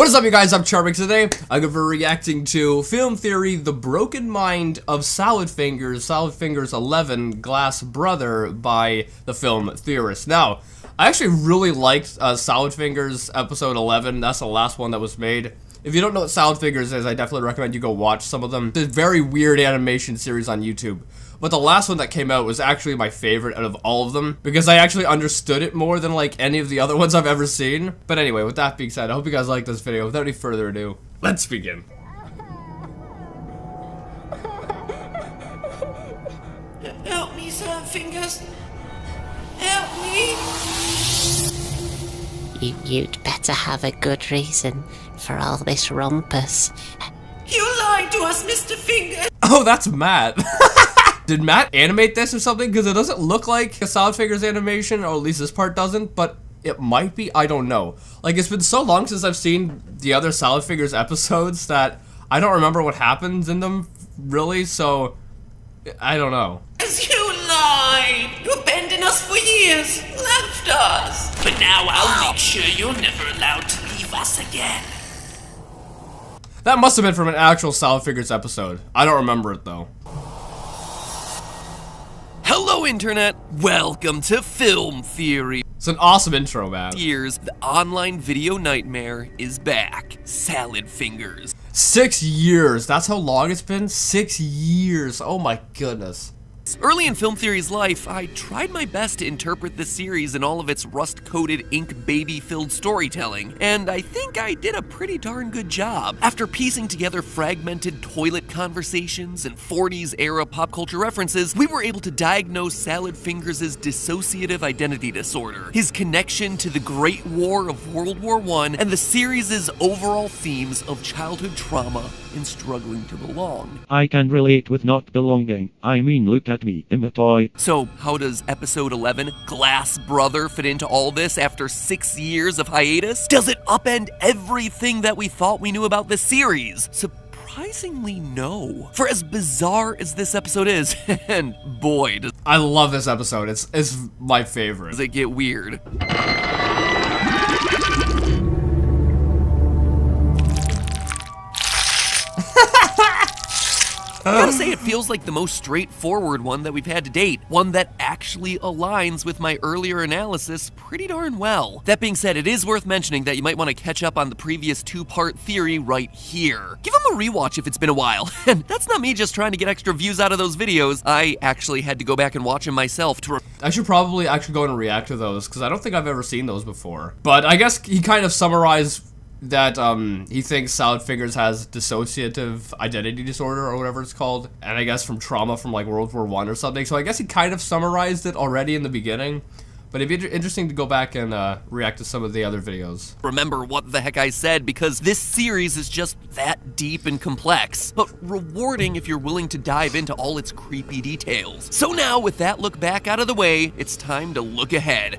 What is up, you guys? I'm Charmx. Today I'm going to be reacting to Film Theory, The Broken Mind of Salad Fingers 11, Glass Brother by the film theorist. Now, I actually really liked Salad Fingers episode 11. That's the last one that was made. If you don't know what Salad Fingers is, I definitely recommend you go watch some of them. It's a very weird animation series on YouTube. But the last one that came out was actually my favorite out of all of them, because I actually understood it more than like any of the other ones I've ever seen. But anyway, with that being said, I hope you guys like this video. Without any further ado, let's begin. Help me, Salad Fingers. Help me. You'd better have a good reason for all this rumpus. You lied to us, Mr. Fingers. Oh, that's Matt. Did Matt animate this or something? Because it doesn't look like a Salad Fingers animation, or at least this part doesn't, but it might be. I don't know. Like, it's been so long since I've seen the other Salad Fingers episodes that I don't remember what happens in them, really, so I don't know. As you lied. You abandoned us for years. Left us. But now I'll make sure you're never allowed to leave us again. That must have been from an actual Salad Fingers episode. I don't remember it, though. Hello, Internet! Welcome to Film Theory. It's an awesome intro, man. Years, the online video nightmare is back. Salad Fingers. 6 years. That's how long it's been? 6 years. Oh my goodness. Early in Film Theory's life, I tried my best to interpret the series in all of its rust-coated, ink baby-filled storytelling, and I think I did a pretty darn good job. After piecing together fragmented toilet conversations and 40s-era pop culture references, we were able to diagnose Salad Fingers' dissociative identity disorder, his connection to the Great War of World War I, and the series' overall themes of childhood trauma and struggling to belong. I can relate with not belonging. I mean, look at me, I'm a toy. So, how does episode 11, Glass Brother, fit into all this after 6 years of hiatus? Does it upend everything that we thought we knew about the series? Surprisingly, no. For as bizarre as this episode is, and boy, does I love this episode. It's my favorite. it get weird. I gotta say, it feels like the most straightforward one that we've had to date. One that actually aligns with my earlier analysis pretty darn well. That being said, it is worth mentioning that you might want to catch up on the previous two-part theory right here. Give them a rewatch if it's been a while. And that's not me just trying to get extra views out of those videos. I actually had to go back and watch them myself to I should probably actually go and react to those, because I don't think I've ever seen those before. But I guess he kind of summarized that he thinks Salad Fingers has dissociative identity disorder, or whatever it's called, and I guess from trauma from like World War I or something. So I guess he kind of summarized it already in the beginning. But it'd be interesting to go back and react to some of the other videos. remember what the heck I said, because this series is just that deep and complex, but rewarding if you're willing to dive into all its creepy details. So now, with that look back out of the way, it's time to look ahead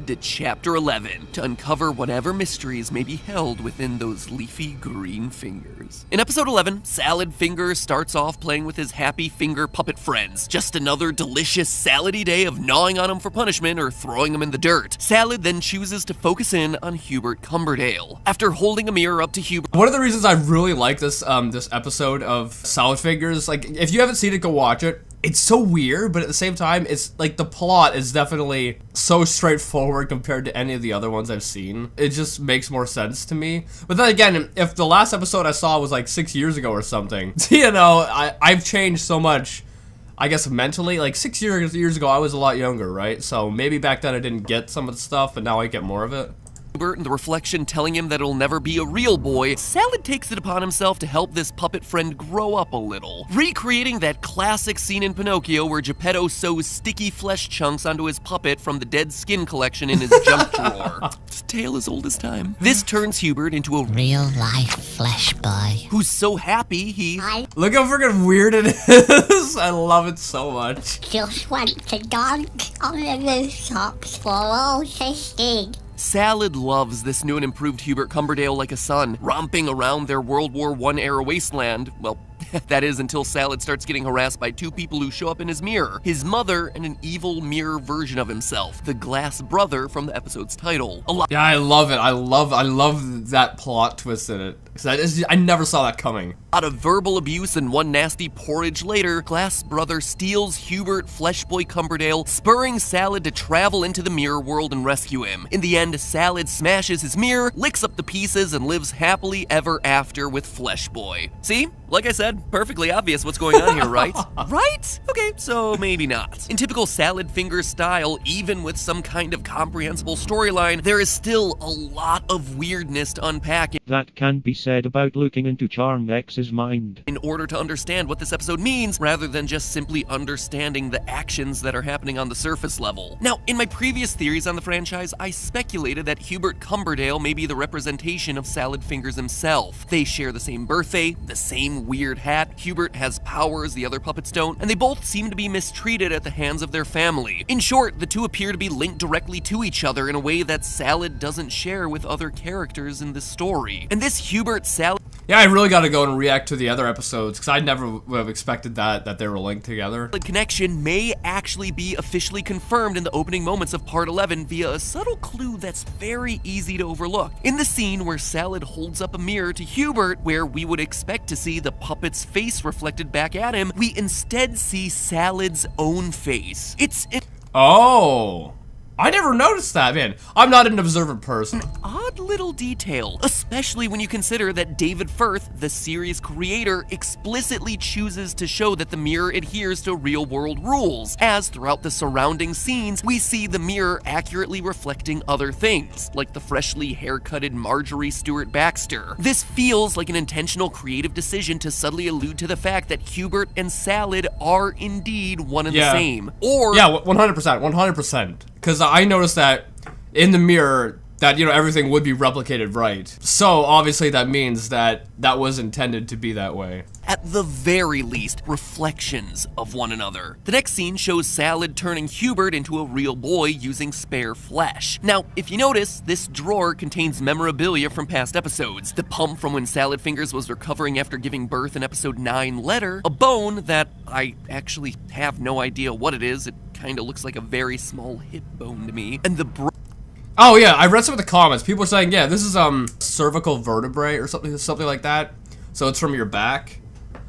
to chapter 11, to uncover whatever mysteries may be held within those leafy green fingers. In episode 11, Salad Fingers starts off playing with his happy finger puppet friends. Just another delicious salady day of gnawing on them for punishment or throwing them in the dirt. Salad then chooses to focus in on Hubert Cumberdale. After holding a mirror up to Hubert, One of the reasons I really like this this episode of Salad Fingers, like, if you haven't seen it, go watch it. It's so weird, but at the same time, it's like the plot is definitely so straightforward compared to any of the other ones I've seen. It just makes more sense to me. But then again, if the last episode I saw was like 6 years ago or something, you know, I've changed so much. I guess mentally, like 6 years ago, I was a lot younger, right? So maybe back then I didn't get some of the stuff, but now I get more of it. and the reflection telling him that it'll never be a real boy, Salad takes it upon himself to help this puppet friend grow up a little, recreating that classic scene in Pinocchio where Geppetto sews sticky flesh chunks onto his puppet from the dead skin collection in his junk drawer. It's a tale as old as time. This turns Hubert into a Real-life flesh boy. who's so happy he Look how freaking weird it is. I love it so much. Just want to dunk on the rooftops for all to see. Salad loves this new and improved Hubert Cumberdale like a son, romping around their World War I era wasteland, well, That is until Salad starts getting harassed by two people who show up in his mirror, his mother and an evil mirror version of himself, the glass brother from the episode's title. Yeah, I love it. I love that plot twist in it. 'Cause I never saw that coming. Out of verbal abuse and one nasty porridge later, Glass Brother steals Hubert Fleshboy Cumberdale, spurring Salad to travel into the mirror world and rescue him. In the end, Salad smashes his mirror, licks up the pieces, and lives happily ever after with Fleshboy. See? Like I said, perfectly obvious what's going on here, right? Right? Okay, so maybe not. In typical Salad Fingers style, even with some kind of comprehensible storyline, there is still a lot of weirdness to unpack. That can be said about looking into Charmx's mind. In order to understand what this episode means, rather than just simply understanding the actions that are happening on the surface level. Now, in my previous theories on the franchise, I speculated that Hubert Cumberdale may be the representation of Salad Fingers himself. They share the same birthday, the same weird hat, Hubert has powers the other puppets don't, and they both seem to be mistreated at the hands of their family. In short, the two appear to be linked directly to each other in a way that Salad doesn't share with other characters in this story. And this Hubert Salad Yeah, I really gotta go and react to the other episodes, because I never would have expected that they were linked together. connection may actually be officially confirmed in the opening moments of Part 11 via a subtle clue that's very easy to overlook. In the scene where Salad holds up a mirror to Hubert, where we would expect to see the puppet's face reflected back at him, we instead see Salad's own face. Oh, I never noticed that, man. I'm not an observant person. Odd little detail, especially when you consider that David Firth, the series creator, explicitly chooses to show that the mirror adheres to real-world rules, as throughout the surrounding scenes, we see the mirror accurately reflecting other things, like the freshly haircutted Marjorie Stewart Baxter. This feels like an intentional creative decision to subtly allude to the fact that Hubert and Salad are indeed one and the same. Or yeah, 100%. Because I noticed that in the mirror that, everything would be replicated right. So, obviously, that means that was intended to be that way. At the very least, reflections of one another. The next scene shows Salad turning Hubert into a real boy using spare flesh. Now, if you notice, this drawer contains memorabilia from past episodes. The pump from when Salad Fingers was recovering after giving birth in episode 9 letter, a bone that I actually have no idea what it is. It kind of looks like a very small hip bone to me. And Oh yeah, I read some of the comments. People are saying, yeah, this is cervical vertebrae or something like that. So it's from your back.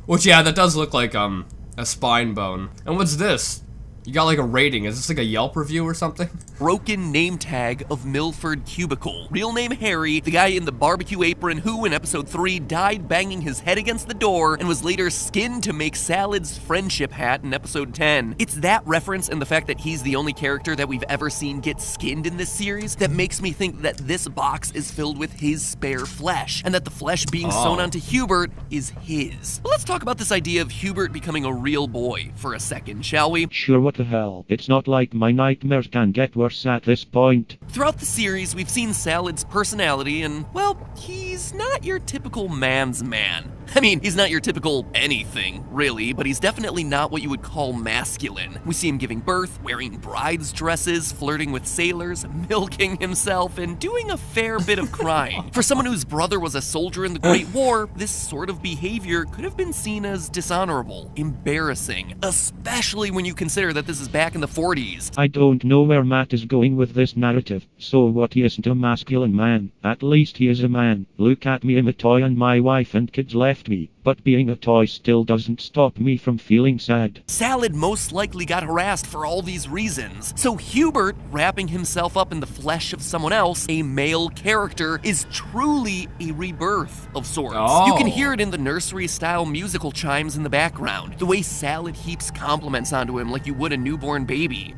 Which, yeah, that does look like a spine bone. And what's this? You got like a rating. Is this like a Yelp review or something? Broken name tag of Milford Cubicle. Real name Harry, the guy in the barbecue apron who in episode 3 died banging his head against the door and was later skinned to make Salad's friendship hat in episode 10. It's that reference and the fact that he's the only character that we've ever seen get skinned in this series that makes me think that this box is filled with his spare flesh, and that the flesh being sewn onto Hubert is his. Well, let's talk about this idea of Hubert becoming a real boy for a second, shall we? Sure, what the hell? It's not like my nightmares can get worse at this point. Throughout the series, we've seen Salad's personality, and, well, he's not your typical man's man. I mean, he's not your typical anything, really, but he's definitely not what you would call masculine. We see him giving birth, wearing bride's dresses, flirting with sailors, milking himself, and doing a fair bit of crying. For someone whose brother was a soldier in the Great War, this sort of behavior could have been seen as dishonorable, embarrassing, especially when you consider that this is back in the 40s. I don't know where Matt is going with this narrative. So what, he isn't a masculine man? At least he is a man. Look at me, I'm a toy and my wife and kids left me. But being a toy still doesn't stop me from feeling sad. Salad most likely got harassed for all these reasons. So Hubert, wrapping himself up in the flesh of someone else, a male character, is truly a rebirth of sorts. You can hear it in the nursery-style musical chimes in the background. The way Salad heaps compliments onto him like you would a newborn baby.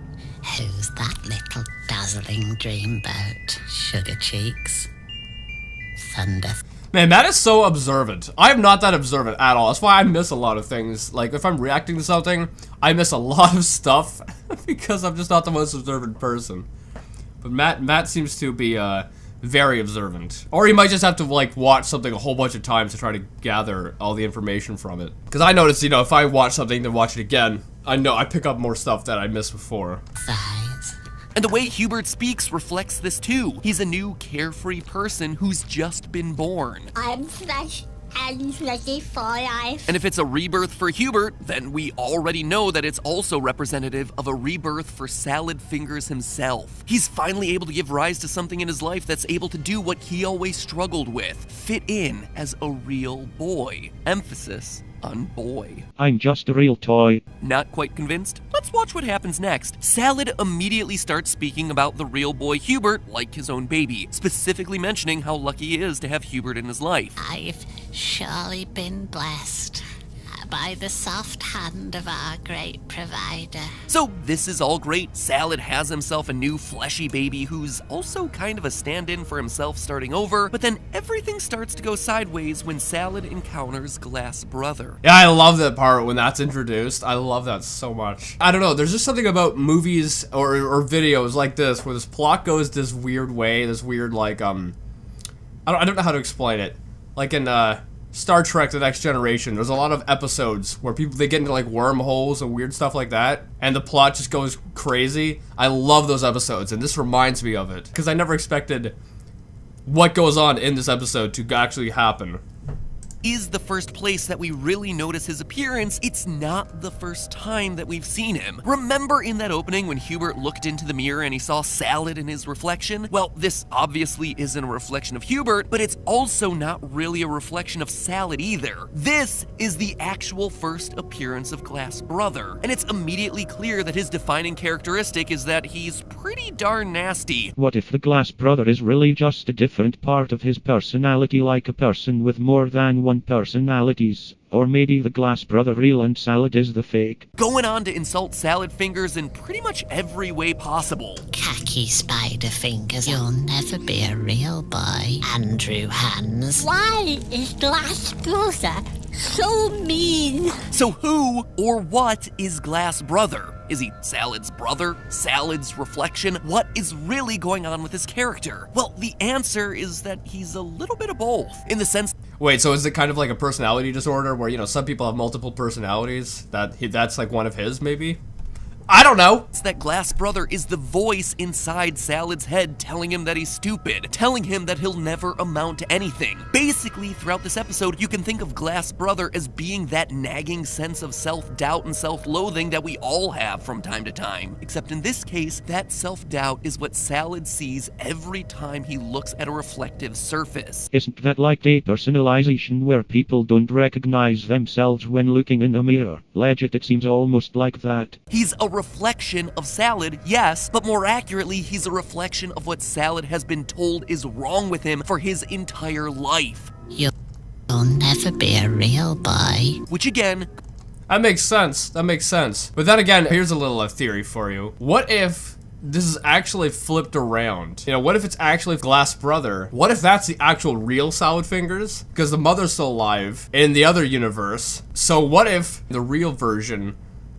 Who's that little dazzling dreamboat, sugar cheeks? Thunder. Man, Matt is so observant. I'm not that observant at all. That's why I miss a lot of things. Like, if I'm reacting to something, I miss a lot of stuff because I'm just not the most observant person. But Matt seems to be very observant. Or he might just have to, like, watch something a whole bunch of times to try to gather all the information from it. Because I notice, if I watch something then watch it again, I know I pick up more stuff that I missed before. Size. And the way Hubert speaks reflects this too. He's a new, carefree person who's just been born. I'm fresh and ready for life. And if it's a rebirth for Hubert, then we already know that it's also representative of a rebirth for Salad Fingers himself. He's finally able to give rise to something in his life that's able to do what he always struggled with, fit in as a real boy. Emphasis on boy. I'm just a real toy. Not quite convinced? Let's watch what happens next. Salad immediately starts speaking about the real boy Hubert like his own baby, specifically mentioning how lucky he is to have Hubert in his life. I've surely been blessed by the soft hand of our great provider. So this is all great. Salad has himself a new fleshy baby who's also kind of a stand-in for himself starting over, but then everything starts to go sideways when Salad encounters Glass Brother. Yeah, I love that part when that's introduced. I love that so much. I don't know, there's just something about movies or videos like this where this plot goes this weird way, this weird like, I don't know how to explain it. Like in, Star Trek The Next Generation, there's a lot of episodes where they get into like wormholes and weird stuff like that, and the plot just goes crazy. I love those episodes, and this reminds me of it, because I never expected what goes on in this episode to actually happen. Is the first place that we really notice his appearance, it's not the first time that we've seen him. Remember in that opening when Hubert looked into the mirror and he saw Salad in his reflection? Well, this obviously isn't a reflection of Hubert, but it's also not really a reflection of Salad either. This is the actual first appearance of Glass Brother, and it's immediately clear that his defining characteristic is that he's pretty darn nasty. What if the Glass Brother is really just a different part of his personality, like a person with more than one personalities? Or maybe the Glass Brother real and Salad is the fake. Going on to insult Salad Fingers in pretty much every way possible. Khaki spider fingers, you'll never be a real boy. Andrew Hands. Why is Glass Brother so mean? So who or what is Glass Brother? Is he Salad's brother? Salad's reflection? What is really going on with his character? Well, the answer is that he's a little bit of both. In the sense... Wait, so is it kind of like a personality disorder where, you know, some people have multiple personalities? That's like one of his, maybe? I don't know. It's that Glass Brother is the voice inside Salad's head telling him that he's stupid, telling him that he'll never amount to anything. Basically, throughout this episode, you can think of Glass Brother as being that nagging sense of self-doubt and self-loathing that we all have from time to time. Except in this case, that self-doubt is what Salad sees every time he looks at a reflective surface. Isn't that like depersonalization where people don't recognize themselves when looking in a mirror? Legit, it seems almost like that. He's a reflection of Salad, yes, but more accurately, he's a reflection of what Salad has been told is wrong with him for his entire life. You'll never be a real boy. Which again... That makes sense. That makes sense. But then again, here's a little theory for you. What if this is actually flipped around? You know, what if it's actually Glass Brother? What if that's the actual real Salad Fingers? Because the mother's still alive in the other universe. So what if the real version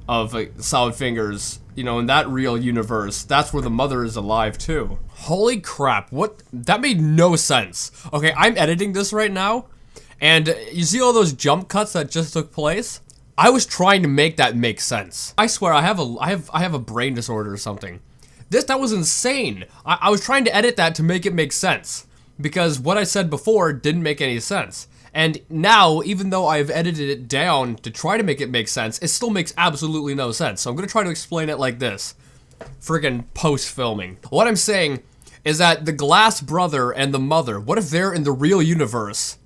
of Salad Fingers, you know, in that real universe, that's where the mother is alive too? Holy crap, what? That made no sense. Okay, I'm editing this right now, and you see all those jump cuts that just took place? I was trying to make that make sense. I swear, I have a brain disorder or something. That was insane. I was trying to edit that to make it make sense, because what I said before didn't make any sense. And now, even though I've edited it down to try to make it make sense, it still makes absolutely no sense. So I'm going to try to explain it like this. Friggin' post-filming. What I'm saying is that the Glass Brother and the mother, what if they're in the real universe?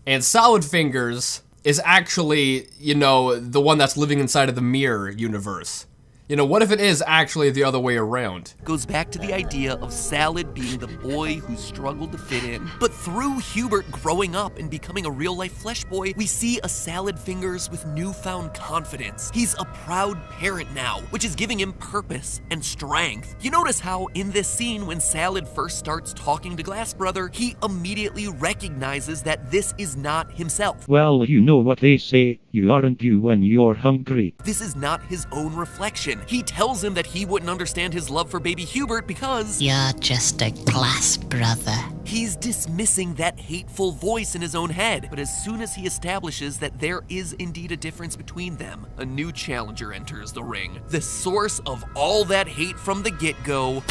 And Salad Fingers is actually, you know, the one that's living inside of the mirror universe. You know, what if it is actually the other way around? Goes back to the idea of Salad being the boy who struggled to fit in. But through Hubert growing up and becoming a real-life flesh boy, we see a Salad Fingers with newfound confidence. He's a proud parent now, which is giving him purpose and strength. You notice how in this scene when Salad first starts talking to Glass Brother, he immediately recognizes that this is not himself. Well, you know what they say, you aren't you when you're hungry. This is not his own reflection. He tells him that he wouldn't understand his love for baby Hubert because... You're just a Glass Brother. He's dismissing that hateful voice in his own head. But as soon as he establishes that there is indeed a difference between them, a new challenger enters the ring. The source of all that hate from the get-go,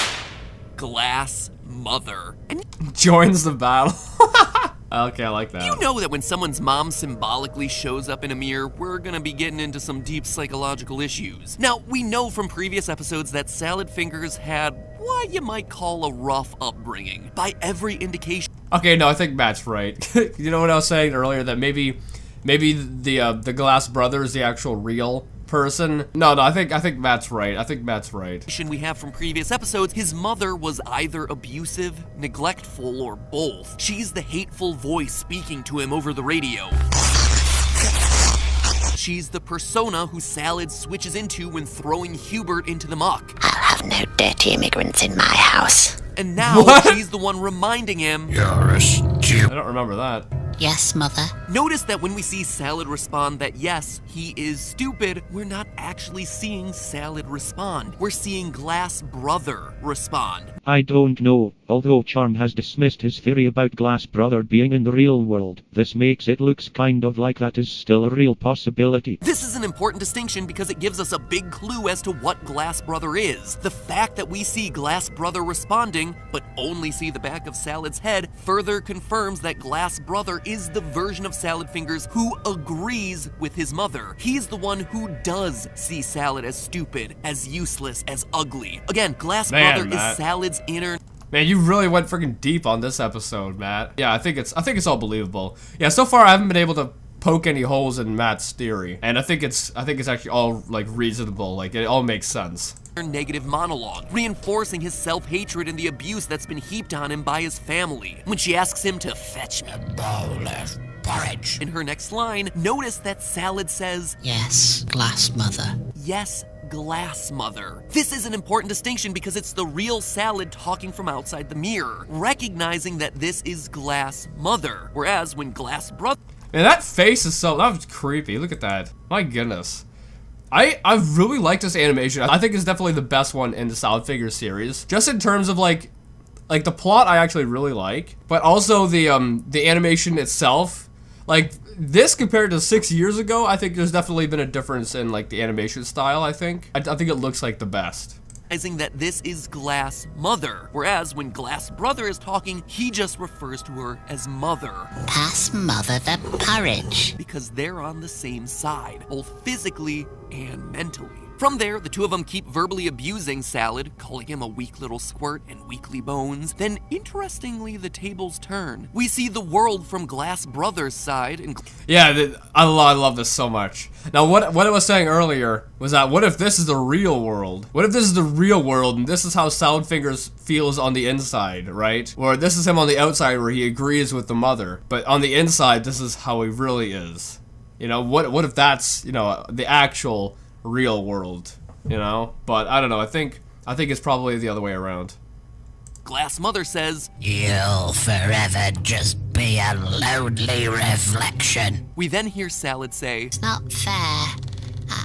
Glass Mother. And Joins the battle. Okay, I like that. You know that when someone's mom symbolically shows up in a mirror, we're gonna be getting into some deep psychological issues. Now, we know from previous episodes that Salad Fingers had what you might call a rough upbringing. By every indication. Okay, no, I think Matt's right. You know what I was saying earlier, that maybe the Glass brother is the actual real person? No, I think Matt's right. I think Matt's right. We have from previous episodes, his mother was either abusive, neglectful, or both. She's the hateful voice speaking to him over the radio. She's the persona who Salad switches into when throwing Hubert into the muck. I'll have no dirty immigrants in my house. And now she's the one reminding him, I don't remember that. Yes, Mother. Notice that when we see Salad respond that yes, he is stupid, we're not actually seeing Salad respond. We're seeing Glass Brother respond. I don't know. Although Charm has dismissed his theory about Glass Brother being in the real world, this makes it looks kind of like that is still a real possibility. This is an important distinction because it gives us a big clue as to what Glass Brother is. The fact that we see Glass Brother responding, but only see the back of Salad's head, further confirms that Glass Brother is the version of Salad Fingers who agrees with his mother. He's the one who does see Salad as stupid, as useless, as ugly. Again, Glass Brother is Salad's inner... Man, you really went freaking deep on this episode, Matt. Yeah, I think it's all believable. Yeah, so far I haven't been able to poke any holes in Matt's theory, and I think it's actually all like reasonable. Like it all makes sense. Negative monologue, reinforcing his self-hatred and the abuse that's been heaped on him by his family. When she asks him to fetch me a bowl of porridge, in her next line, notice that Salad says, Yes, Glass Mother. Yes, Glass Mother. This is an important distinction because it's the real Salad talking from outside the mirror, recognizing that this is Glass Mother, whereas when Glass Brother... Man, that face is that was creepy. Look at that. My goodness. I really like this animation. I think it's definitely the best one in the Salad Fingers series. Just in terms of like the plot I actually really like, but also the animation itself. Like this compared to 6 years ago, I think there's definitely been a difference in like the animation style, I think. I think it looks like the best. That this is Glass Mother, whereas when Glass Brother is talking, he just refers to her as Mother. Pass Mother the porridge. Because they're on the same side, both physically and mentally. From there, the two of them keep verbally abusing Salad, calling him a weak little squirt and weakly bones. Then, interestingly, the tables turn. We see the world from Glass Brother's side. And yeah, I love this so much. Now, what I was saying earlier was that what if this is the real world? What if this is the real world and this is how Salad Fingers feels on the inside, right? Or this is him on the outside where he agrees with the mother, but on the inside, this is how he really is. You know, what if that's, you know, the actual real world, you know? But I don't know, I think it's probably the other way around. Glass Mother says, You'll forever just be a lonely reflection. We then hear Salad say, It's not fair.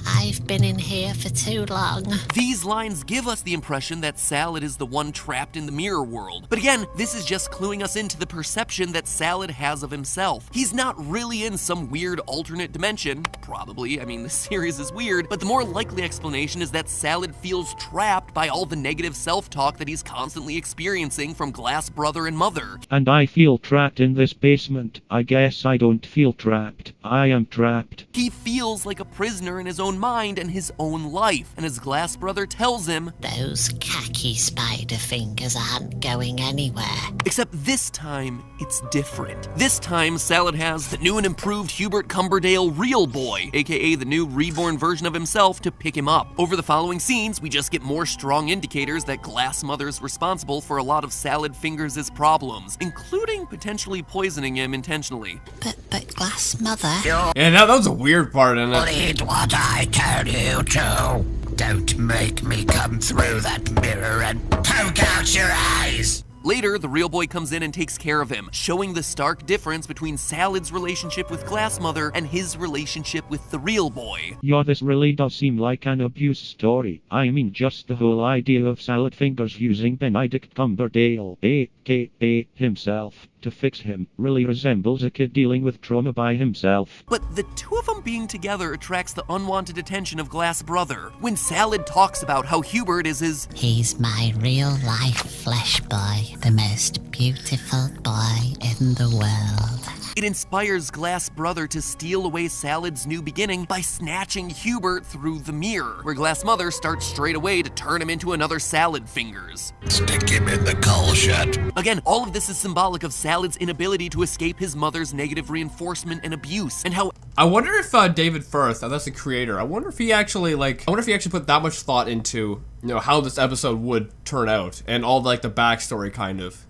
I've been in here for too long. These lines give us the impression that Salad is the one trapped in the mirror world. But again, this is just cluing us into the perception that Salad has of himself. He's not really in some weird alternate dimension. Probably, I mean, the series is weird, but the more likely explanation is that Salad feels trapped by all the negative self-talk that he's constantly experiencing from Glass Brother and Mother. And I feel trapped in this basement. I guess I don't feel trapped. I am trapped. He feels like a prisoner in his own mind and his own life, and his Glass Brother tells him, Those khaki spider fingers aren't going anywhere. Except this time, it's different. This time, Salad has the new and improved Hubert Cumberdale Real Boy, aka the new reborn version of himself, to pick him up. Over the following scenes, we just get more strong indicators that Glass Mother's responsible for a lot of Salad Fingers' problems, including potentially poisoning him intentionally. But Glass Mother... Yeah, that was a weird part in it. Did what I tell you to. Don't make me come through that mirror and poke out your eyes. Later, the real boy comes in and takes care of him, showing the stark difference between Salad's relationship with Glass Mother and his relationship with the real boy. Yeah, this really does seem like an abuse story. I mean, just the whole idea of Salad Fingers using Benedict Cumberdale, a.k.a. himself, to fix him really resembles a kid dealing with trauma by himself. But the two of them being together attracts the unwanted attention of Glass Brother. When Salad talks about how Hubert is his... He's my real-life flesh boy, the most beautiful boy in the world. It inspires Glass Brother to steal away Salad's new beginning by snatching Hubert through the mirror, where Glass Mother starts straight away to turn him into another Salad Fingers. Stick him in the coal shed. Again, all of this is symbolic of Salad's inability to escape his mother's negative reinforcement and abuse, and how... I wonder if David Firth, that's the creator, I wonder if he actually put that much thought into, how this episode would turn out, and all, the backstory, kind of.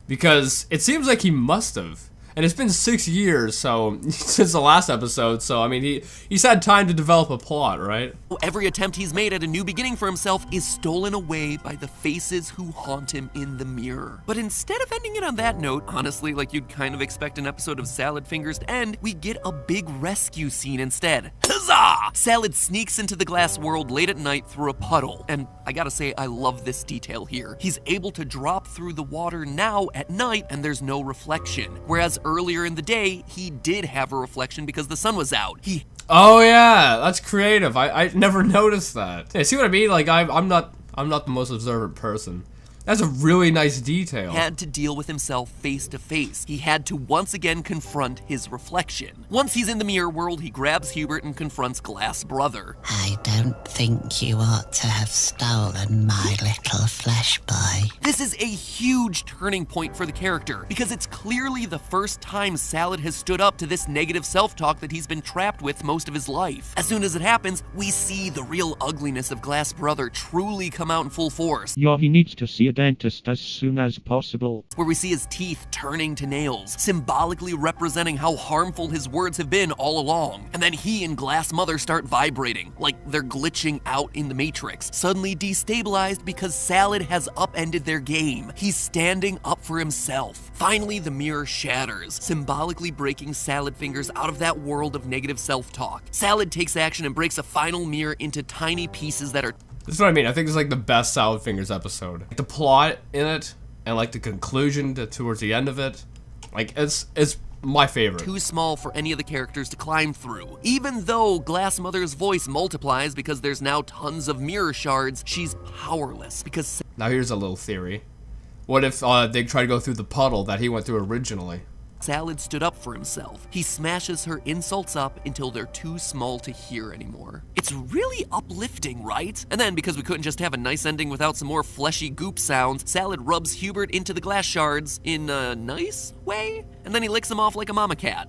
Because it seems like he must have. And it's been 6 years, since the last episode, so, I mean, he's had time to develop a plot, right? Every attempt he's made at a new beginning for himself is stolen away by the faces who haunt him in the mirror. But instead of ending it on that note, honestly, like you'd kind of expect an episode of Salad Fingers to end, we get a big rescue scene instead. Huzzah! Salad sneaks into the glass world late at night through a puddle, and I gotta say, I love this detail here. He's able to drop through the water now at night, and there's no reflection. Whereas earlier in the day, he did have a reflection because the sun was out. Oh yeah, that's creative. I never noticed that. Yeah, see what I mean? Like I'm not the most observant person. That's a really nice detail. Had to deal with himself face to face. He had to once again confront his reflection. Once he's in the mirror world, he grabs Hubert and confronts Glass Brother. I don't think you ought to have stolen my little flesh boy. This is a huge turning point for the character, because it's clearly the first time Salad has stood up to this negative self-talk that he's been trapped with most of his life. As soon as it happens, we see the real ugliness of Glass Brother truly come out in full force. Yeah, he needs to see a dentist as soon as possible. Where we see his teeth turning to nails, symbolically representing how harmful his words have been all along. And then he and Glass Mother start vibrating, like they're glitching out in the Matrix, suddenly destabilized because Salad has upended their game. He's standing up for himself. Finally, the mirror shatters, symbolically breaking Salad Fingers out of that world of negative self-talk. Salad takes action and breaks a final mirror into tiny pieces that are... This is what I mean. I think it's like the best Salad Fingers episode. The plot in it, and like the conclusion towards the end of it, like it's my favorite. Too small for any of the characters to climb through. Even though Glass Mother's voice multiplies because there's now tons of mirror shards, she's powerless because... Now here's a little theory. What if they try to go through the puddle that he went through originally? Salad stood up for himself. He smashes her insults up until they're too small to hear anymore. It's really uplifting, right? And then, because we couldn't just have a nice ending without some more fleshy goop sounds, Salad rubs Hubert into the glass shards in a nice way, and then he licks him off like a mama cat.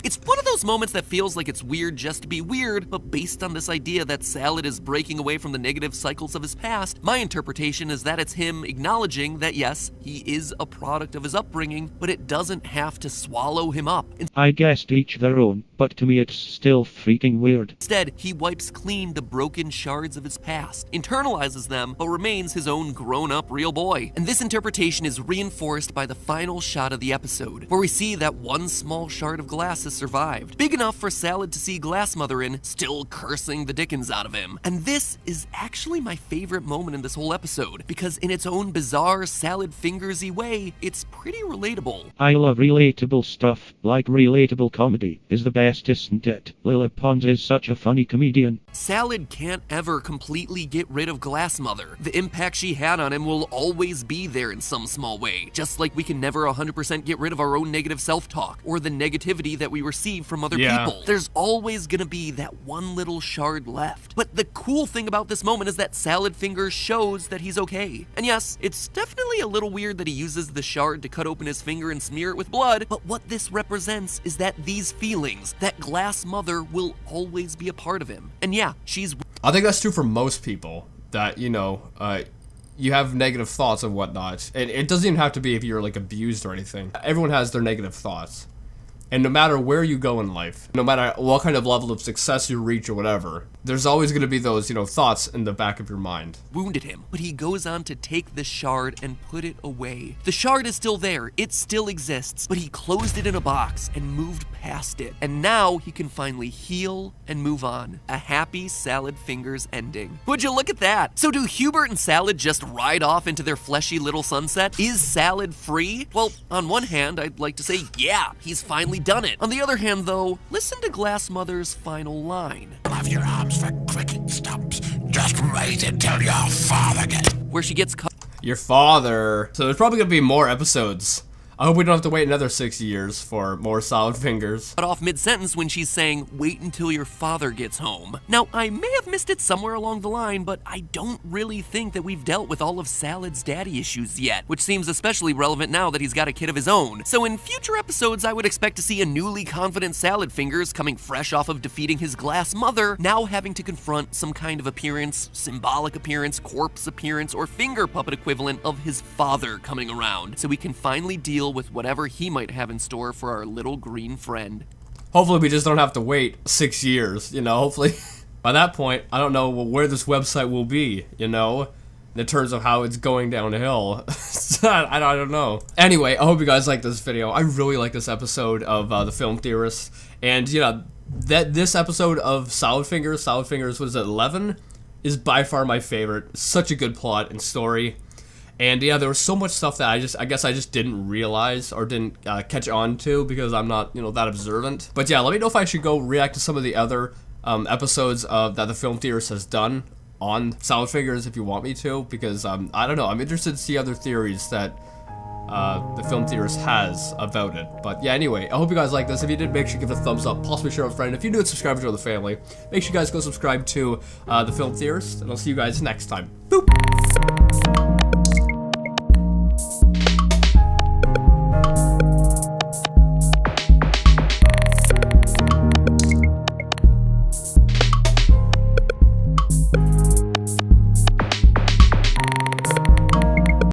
It's one of those moments that feels like it's weird just to be weird, but based on this idea that Salad is breaking away from the negative cycles of his past, my interpretation is that it's him acknowledging that yes, he is a product of his upbringing, but it doesn't have to swallow him up. I guess each their own, but to me it's still freaking weird. Instead, he wipes clean the broken shards of his past, internalizes them, but remains his own grown-up real boy. And this interpretation is reinforced by the final shot of the episode, where we see that one small shard of glass has survived, big enough for Salad to see Glass Mother in, still cursing the dickens out of him. And this is actually my favorite moment in this whole episode, because in its own bizarre Salad Fingersy way, it's pretty relatable. I love relatable stuff, like relatable comedy is the best, isn't it? Lila Pons is such a funny comedian. Salad can't ever completely get rid of Glass Mother. The impact she had on him will always be there in some small way, just like we can never 100% get rid of our own negative self-talk, or the negativity that we receive from other people. There's always gonna be that one little shard left. But the cool thing about this moment is that Salad Fingers shows that he's okay. And yes, it's definitely a little weird that he uses the shard to cut open his finger and smear it with blood, but what this represents is that these feelings, that Glass Mother will always be a part of him. And yeah, she's... I think that's true for most people, that, you have negative thoughts and whatnot. And it doesn't even have to be if you're, like, abused or anything. Everyone has their negative thoughts. And no matter where you go in life, no matter what kind of level of success you reach or whatever, there's always going to be those, thoughts in the back of your mind. Wounded him, but he goes on to take the shard and put it away. The shard is still there, it still exists, but he closed it in a box and moved past it. And now he can finally heal and move on. A happy Salad Fingers ending. Would you look at that? So do Hubert and Salad just ride off into their fleshy little sunset? Is Salad free? Well, on one hand, I'd like to say, yeah, he's finally done it. On the other hand, though, listen to Glass Mother's final line. Have your arms for cricket stumps. Just wait until your father gets... Where she gets cut. Your father. So there's probably going to be more episodes. I hope we don't have to wait another 6 years for more Salad Fingers. Cut off mid-sentence when she's saying, wait until your father gets home. Now, I may have missed it somewhere along the line, but I don't really think that we've dealt with all of Salad's daddy issues yet, which seems especially relevant now that he's got a kid of his own. So in future episodes, I would expect to see a newly confident Salad Fingers coming fresh off of defeating his glass mother, now having to confront some kind of appearance, symbolic appearance, corpse appearance, or finger puppet equivalent of his father coming around, so we can finally deal with whatever he might have in store for our little green friend. Hopefully we just don't have to wait 6 years, hopefully. By that point, I don't know where this website will be, in terms of how it's going downhill. I don't know. Anyway, I hope you guys like this video. I really like this episode of The Film Theorist. And, this episode of Salad Fingers was at 11, is by far my favorite. Such a good plot and story. And yeah, there was so much stuff that I guess I just didn't realize or didn't catch on to because I'm not, that observant. But yeah, let me know if I should go react to some of the other episodes that The Film Theorist has done on Salad Fingers if you want me to, because I don't know, I'm interested to see other theories that The Film Theorist has about it. But yeah, anyway, I hope you guys like this. If you did, make sure you give it a thumbs up, possibly share with a friend. If you're new, subscribe to the family. Make sure you guys go subscribe to The Film Theorist, and I'll see you guys next time. Boop!